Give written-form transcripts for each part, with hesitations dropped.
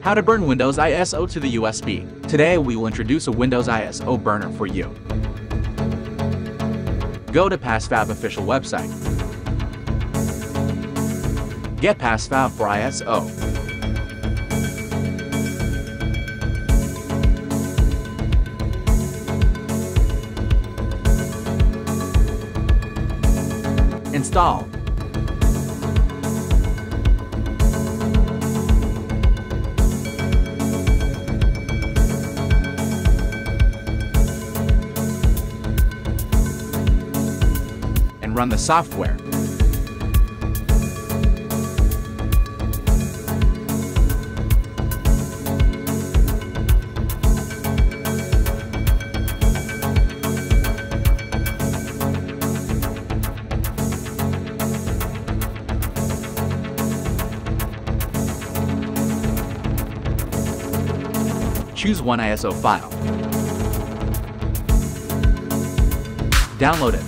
How to burn Windows ISO to the USB. Today we will introduce a Windows ISO burner for you. Go to PassFab official website. Get PassFab for ISO. Install. And run the software. Choose one ISO file. Download it.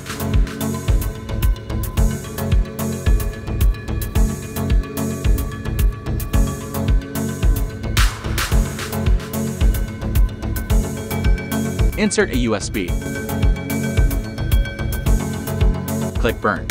Insert a USB. Click Burn.